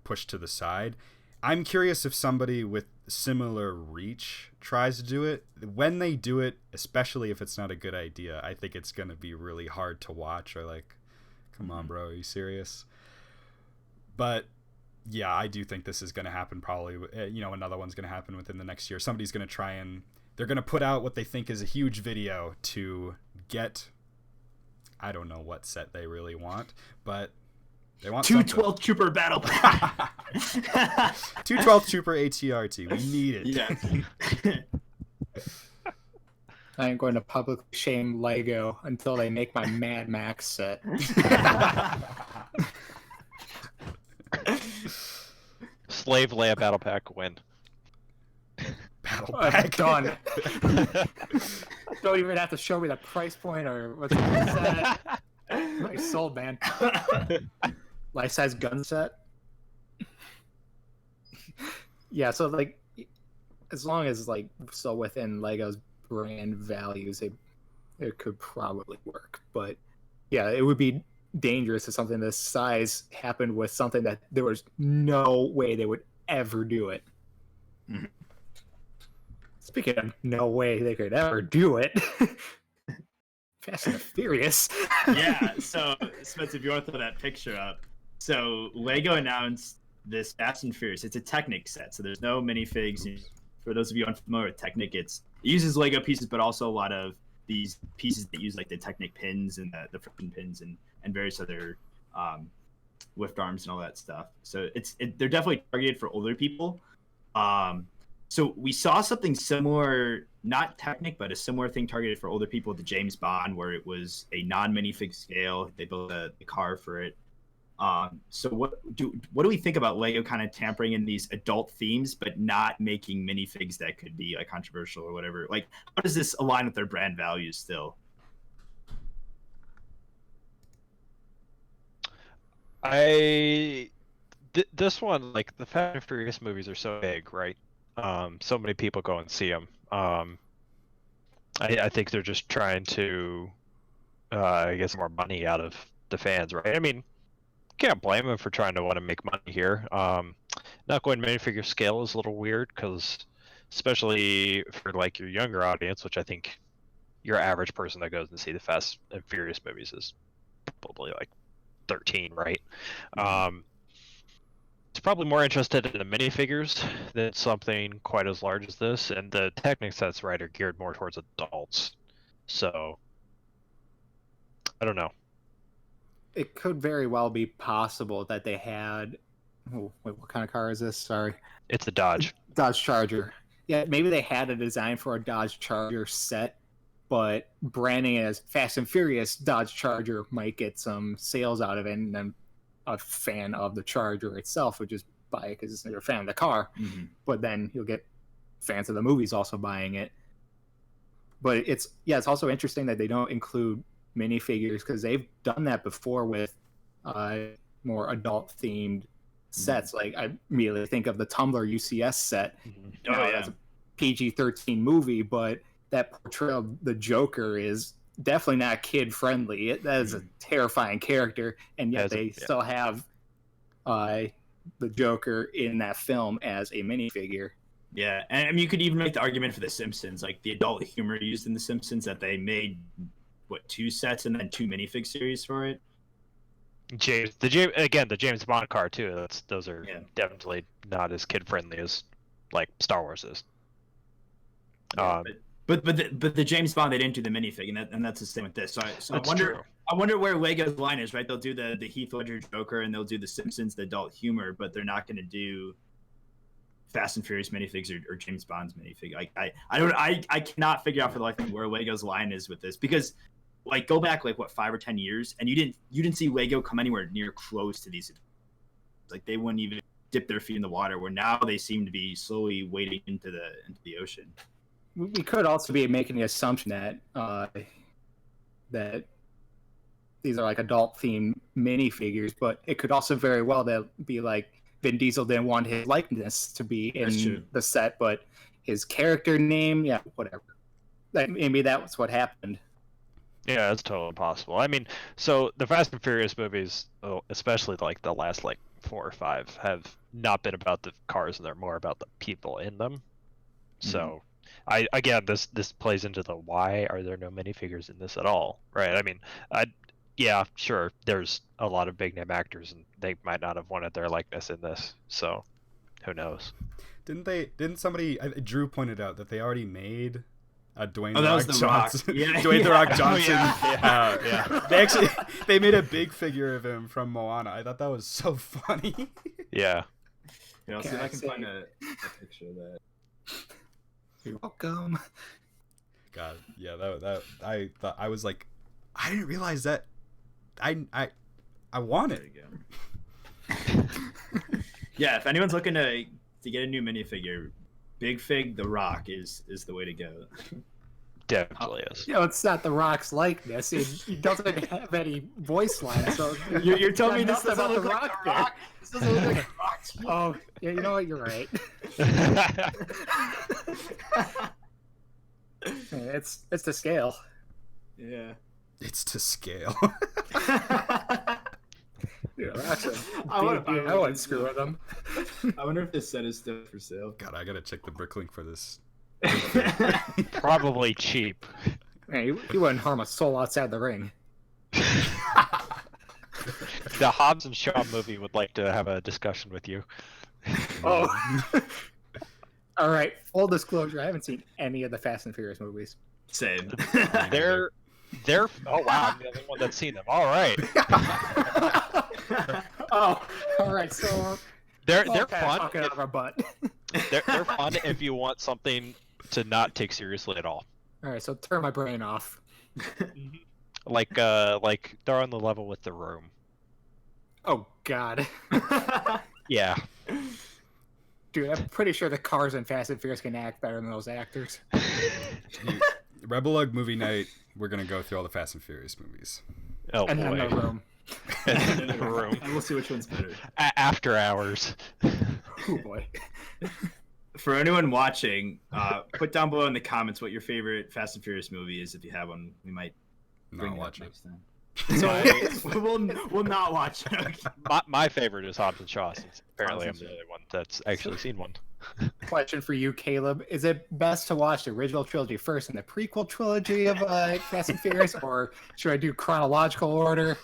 pushed to the side. I'm curious if somebody with similar reach tries to do it. When they do it, especially if it's not a good idea, I think it's going to be really hard to watch, or like, come on, bro, are you serious? But yeah, I do think this is going to happen probably. Another one's going to happen within the next year. Somebody's going to try and they're going to put out what they think is a huge video to get, I don't know what set they really want, but they want 212 Trooper Battle Pack. 212 Trooper ATRT. We need it. Yeah. I am going to publicly shame Lego until they make my Mad Max set. Slave Leia Battle Pack win. Battle Pack. Done. Don't even have to show me the price point or what's the set. My soul, man. Life-size gun set. Yeah, so like, as long as like still within Lego's brand values, it could probably work. But yeah, it would be dangerous if something this size happened with something that there was no way they would ever do it. Mm-hmm. Speaking of no way they could ever do it, Fast and the Furious. Yeah, so Spencer, if you want to throw that picture up. So Lego announced this Fast and Furious. It's a Technic set, so there's no minifigs. For those of you unfamiliar with Technic, it uses Lego pieces, but also a lot of these pieces that use like the Technic pins and the friction pins and various other lift arms and all that stuff. So they're definitely targeted for older people. So we saw something similar, not Technic, but a similar thing targeted for older people with the James Bond, where it was a non-minifig scale. They built the car for it. So what do we think about Lego kind of tampering in these adult themes, but not making minifigs that could be like controversial or whatever? Like, how does this align with their brand values still? This one, like the Fast and Furious movies are so big, right? So many people go and see them. I think they're just trying to get some more money out of the fans, right? I mean, can't blame them for trying to want to make money here. Not going minifigure scale is a little weird because, especially for like your younger audience, which I think your average person that goes and see the Fast and Furious movies is probably like 13, right? It's probably more interested in the minifigures than something quite as large as this, and the Technic sets, right, are geared more towards adults. So I don't know. It could very well be possible that they had. Oh, wait, what kind of car is this? Sorry. It's a Dodge. Dodge Charger. Yeah, maybe they had a design for a Dodge Charger set, but branding it as Fast and Furious Dodge Charger might get some sales out of it, and then a fan of the Charger itself would just buy it because they're a fan of the car. Mm-hmm. But then you'll get fans of the movies also buying it. But it's also interesting that they don't include minifigures because they've done that before with more adult themed sets. Like I immediately think of the Tumblr UCS set. That's a PG-13 movie, but that portrayal of the Joker is definitely not kid friendly. That is a terrifying character, and yet they still have the Joker in that film as a minifigure. Yeah, and I mean, you could even make the argument for The Simpsons, like the adult humor used in The Simpsons, that they made 2 sets and then 2 minifig series for it. The James Bond car too. Those are definitely not as kid friendly as like Star Wars is. But the James Bond, they didn't do the minifig, and that's the same with this. So I wonder where Lego's line is, right? They'll do the Heath Ledger Joker, and they'll do the Simpsons, the adult humor, but they're not going to do Fast and Furious minifigs or James Bond's minifig. I cannot figure out for the life of me where Lego's line is with this, because like go back 5 or 10 years, and you didn't see Lego come anywhere near close to these. Like they wouldn't even dip their feet in the water. Where now they seem to be slowly wading into the ocean. We could also be making the assumption that that these are like adult themed minifigures, but it could also very well be like Vin Diesel didn't want his likeness to be in the set, but his character name, whatever. Maybe that's what happened. Yeah, it's totally possible. I mean, so the Fast and Furious movies, especially like the last 4 or 5, have not been about the cars, and they're more about the people in them. So this plays into the why are there no minifigures in this at all, right? I mean, sure, there's a lot of big name actors, and they might not have wanted their likeness in this, so who knows? Didn't somebody? Drew pointed out that they already made Dwayne The Rock Johnson. Yeah. Dwayne The Rock Johnson. They made a big figure of him from Moana. I thought that was so funny. Yeah. I'll see if I can find a picture of that. You're welcome. God, yeah, that I thought I was like, I didn't realize that. I want it again. Yeah, if anyone's looking to get a new minifigure, Big Fig The Rock is the way to go. Definitely is. It's not The Rock's likeness. He doesn't have any voice lines. So you're telling me this doesn't look The like Rock The Rock? This doesn't look like The Rock. Oh, yeah, you know what? You're right. It's to scale. Yeah. It's to scale. I wouldn't screw with them. I wonder if this set is still for sale. God, I gotta check the bricklink for this. Probably cheap. Hey, you wouldn't harm a soul outside the ring. The Hobbs and Shaw movie would like to have a discussion with you. Oh. All right. Full disclosure: I haven't seen any of the Fast and Furious movies. Same. They're. Oh wow! I'm the only one that's seen them. All right. Oh, right, so they're we're all kinda fun. talking out of our butt. They're fun if you want something to not take seriously at all. All right, so turn my brain off. Like they're on the level with The Room. Oh God, Yeah. dude, I'm pretty sure the cars in Fast and Furious can act better than those actors. RebelLUG movie night. We're gonna go through all the Fast and Furious movies. Oh And boy. then The Room. And then The Room. And we'll see which one's better. After hours. Oh boy. For anyone watching, put down below in the comments what your favorite Fast and Furious movie is. If you have one, we might bring Not it up watch it. next time. So we'll not watch it. My favorite is Hobbs and Shaw. Since apparently I'm Hobbs the and only one that's actually seen one. question for you, Caleb: is it best to watch the original trilogy first and the prequel trilogy of Fast and Furious, or should I do chronological order?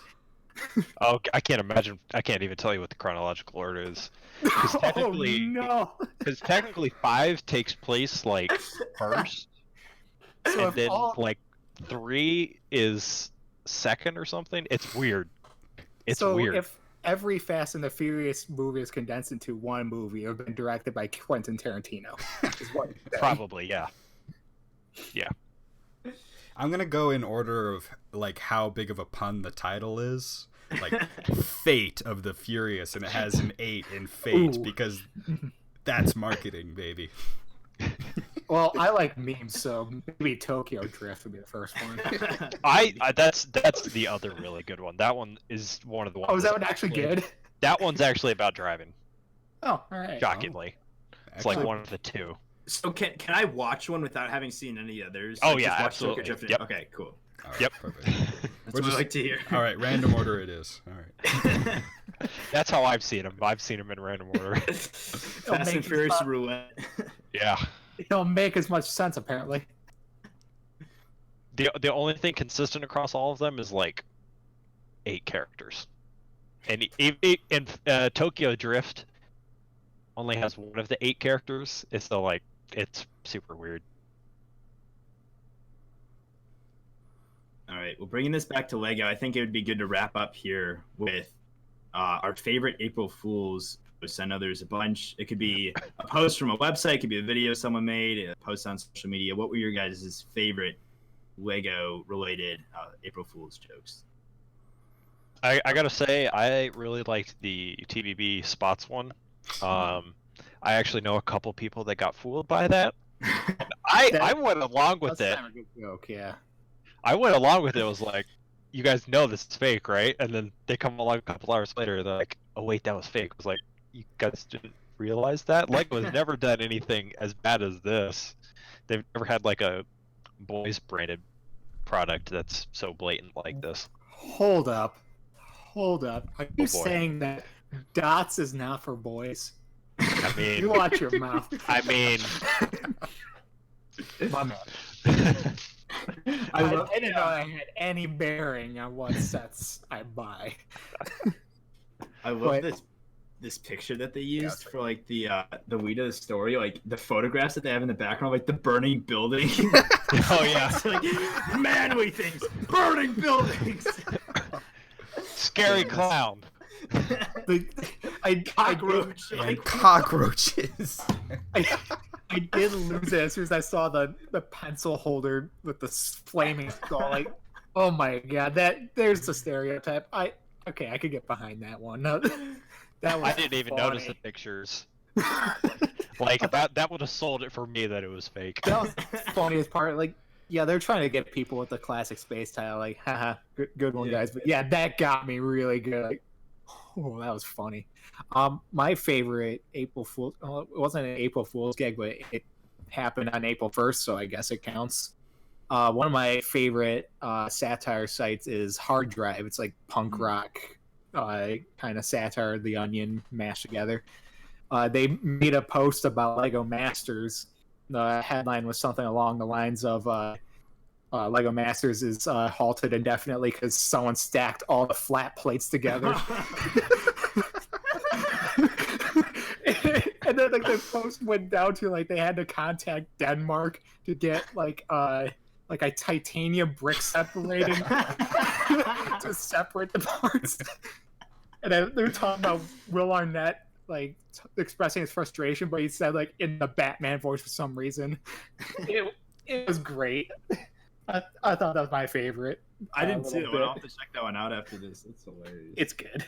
Oh, I can't imagine. I can't even tell you what the chronological order is. Because technically, no. because technically 5 takes place like first, So and if then all- like 3 is second or something. It's weird. It's so weird. if every Fast and the Furious movie is condensed into one movie, it would have been directed by Quentin Tarantino. Is what you're saying. Probably, yeah. I'm gonna go in order of like how big of a pun the title is. Like Fate of the Furious, and it has an 8 in Fate Ooh. because that's marketing, baby. Well, I like memes, so maybe Tokyo Drift would be the first one. I that's the other really good one. That one is one of the ones. Oh, is that one actually good? That one's actually about driving. Oh, all right. Shockingly, it's like Actually, one of the two. So can I watch one without having seen any others? Oh, Like, yeah, just watch absolutely. Tokyo Drift? Yep. Okay, cool. all right, Yep. perfect. That's We're what just- I like to hear. All right, random order it is. All right. That's how I've seen them. I've seen them in random order. Fast make and it Furious fun. roulette. Yeah. It don't make as much sense, apparently. The only thing consistent across all of them is like 8 characters, and Tokyo Drift only has one of the 8 characters. It's so like it's super weird. All right, well, bringing this back to Lego, I think it would be good to wrap up here with our favorite April Fools posts. I know there's a bunch. It could be a post from a website, it could be a video someone made, a post on social media. What were your guys' favorite Lego-related April Fools jokes? I gotta say, I really liked the TVB spots one. I actually know a couple people that got fooled by that. I went along with That's it. kind of a good joke, yeah. I went along with it. Was like, you guys know this is fake, right? And then they come along a couple hours later. They're like, oh wait, that was fake. I was like, you guys didn't realize that? Lego has never done anything as bad as this. They've never had like a boys branded product that's so blatant like this. Hold up. Hold up. Are you boy. saying that Dots is not for boys? I mean, You watch your mouth. I mean, My man. I I love- didn't know I had any bearing on what sets I buy. I love But- this picture that they used it's for like the lead of the story, like the photographs that they have in the background, like the burning building. oh yeah, It's like manly things, burning buildings. scary clown. I Cockroach. And Like, cockroaches. I did lose it as soon as I saw the pencil holder with the flaming skull. Like, oh my god, there's the stereotype. I could get behind that one. No, that was I didn't even notice the pictures. Like that would have sold it for me that it was fake. That was the funniest part. Like, yeah, they're trying to get people with the classic space tile. Like, haha, good one, Yeah. guys. But yeah, that got me really good. Like, oh, that was funny. My favorite April Fool's. Well, it wasn't an April Fool's gag, but it happened on April 1st, so I guess it counts. One of my favorite satire sites is Hard Drive. It's like punk rock kind of satire, The Onion mashed together. They made a post about Lego Masters. The headline was something along the lines of Lego Masters is halted indefinitely because someone stacked all the flat plates together. And then like the post went down to like they had to contact Denmark to get like a titanium brick separating to separate the parts. And then they were talking about Will Arnett, like, expressing his frustration, but he said, like, in the Batman voice for some reason. It was great. I thought that was my favorite. I didn't see it. bit. I'll have to check that one out after this. It's hilarious. It's good.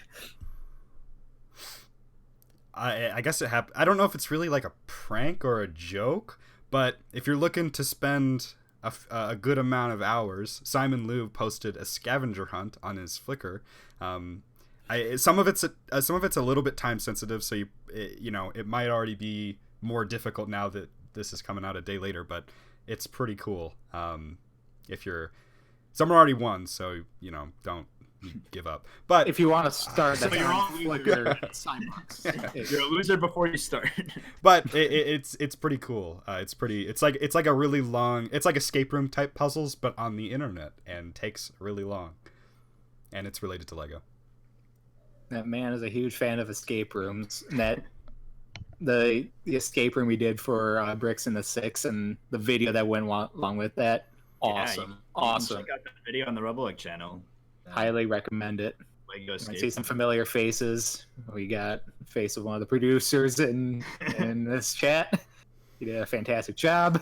I guess it happened. I don't know if it's really like a prank or a joke, but if you're looking to spend a good amount of hours, Simon Liu posted a scavenger hunt on his Flickr. Some of it's a little bit time sensitive, so it might already be more difficult now that this is coming out a day later, but it's pretty cool. If you're, someone already won, so don't give up. But if you want to start, so you're all You're a loser before you start. But it's pretty cool. It's like a really long. It's like escape room type puzzles, but on the internet, and takes really long. And it's related to Lego. That man is a huge fan of escape rooms. And that the escape room we did for Bricks in the Six and the video that went along with that. Awesome. Awesome. Check out that video on the RebelLUG channel. Highly recommend it. Lego I escape see some familiar faces. We got the face of one of the producers in this chat. He did a fantastic job.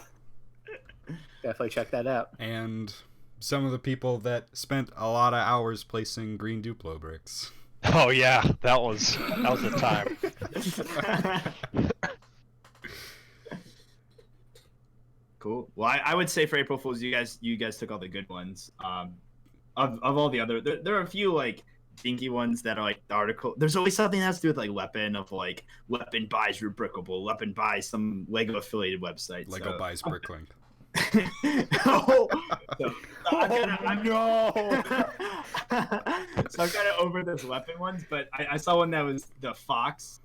Definitely check that out. And some of the people that spent a lot of hours placing green Duplo bricks. Oh yeah, that was a time. Cool. Well, I would say for April Fools, you guys took all the good ones. Of all the other, there are a few like dinky ones that are like the article. There's always something that has to do with like Weapon Weapon buys Rubricable, Weapon buys some Lego affiliated website. Lego buys Bricklink. No. So I'm kind of over those Weapon ones, but I saw one that was the Fox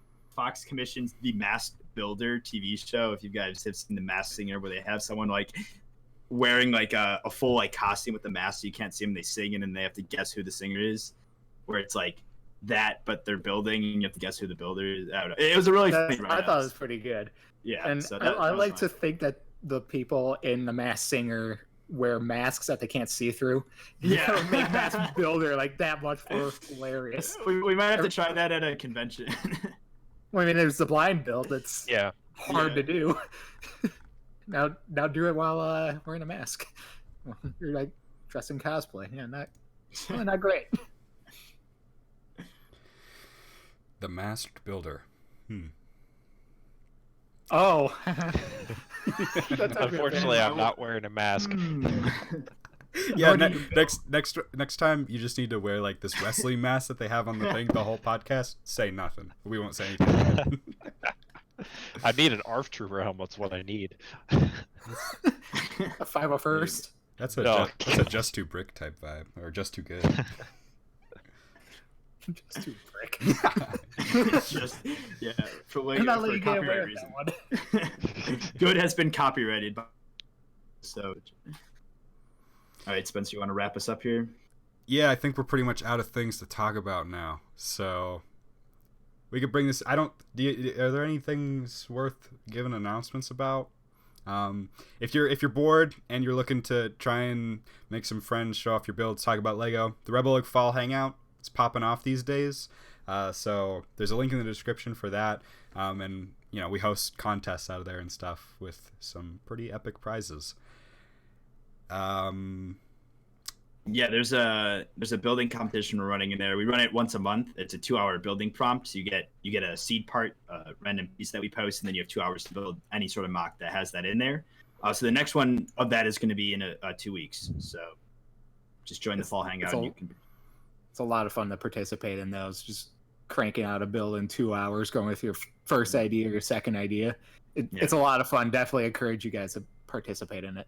commissions the Masked Builder TV show. If you guys have seen The Masked Singer, where they have someone like wearing like a full like costume with the mask, so you can't see them, they sing, and then they have to guess who the singer is. Where it's like that, but they're building, and you have to guess who the builder is. I don't know. It was a really funny. I thought it was pretty good. Yeah, and so I like to think that the people in The Masked Singer wear masks that they can't see through. Yeah, make Masked Builder like that much more hilarious. We might have to try that at a convention. Well, I mean, there's the blind build. It's hard to do. Now do it while wearing a mask. You're like dressed in cosplay. Yeah, not great. The Masked Builder. Oh. Unfortunately, I'm not wearing a mask. Yeah, next time you just need to wear like this wrestling mask that they have on the thing the whole podcast. Say nothing. We won't say anything. I need an ARF Trooper helmet's what I need. A 501st. That's a just too brick type vibe, or just too good. Just too brick. For copyright reason. Good has been copyrighted. So, all right, Spencer, you want to wrap us up here? Yeah, I think we're pretty much out of things to talk about now. So we could bring this. Are there any things worth giving announcements about? If you're bored and you're looking to try and make some friends, show off your builds, talk about Lego, the RebelLUG Fall Hangout is popping off these days. So there's a link in the description for that. And we host contests out of there and stuff with some pretty epic prizes. Yeah, there's a building competition we're running in there. We run it once a month. It's a 2-hour building prompt. So you get a seed part, a random piece that we post, and then you have 2 hours to build any sort of mock that has that in there. So the next one of that is going to be in 2 weeks. So just join the Fall Hangout. It's a lot of fun to participate in those. Just cranking out a build in 2 hours, going with your first idea or your second idea. It's a lot of fun. Definitely encourage you guys to participate in it.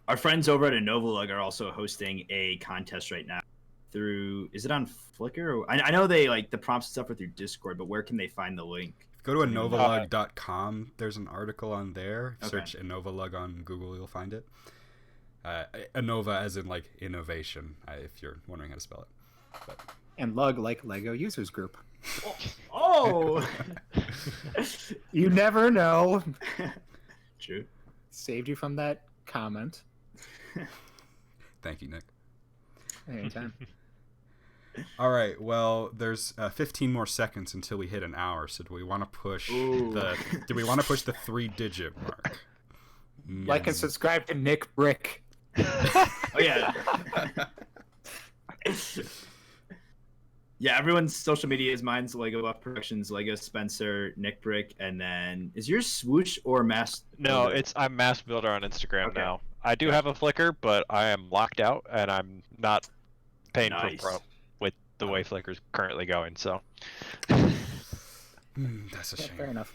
Our friends over at RebelLUG are also hosting a contest right now is it on Flickr? I know they like the prompts and stuff with your Discord, but where can they find the link? Go to inovalug.com. There's an article on there. Okay. Search InnovaLUG on Google, you'll find it. Innova as in like innovation, if you're wondering how to spell it. But. And LUG like Lego Users Group. Oh! You never know. True. Saved you from that comment. Thank you, Nick. Anytime. All right. Well, there's 15 more seconds until we hit an hour. So do we want to push the 3-digit mark? Like and subscribe to Nick Brick. Oh yeah. Yeah, everyone's social media is mine's Lego Buff Productions, Lego Spencer, Nick Brick, and then is yours Swoosh or Mass? No, I'm Mass Builder on Instagram now. I do have a Flickr, but I am locked out and I'm not paying for Pro with the way Flickr's currently going. So that's a shame. Fair enough.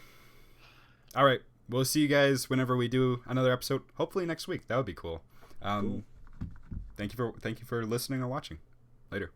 All right, we'll see you guys whenever we do another episode. Hopefully next week. That would be cool. Thank you for listening or watching. Later.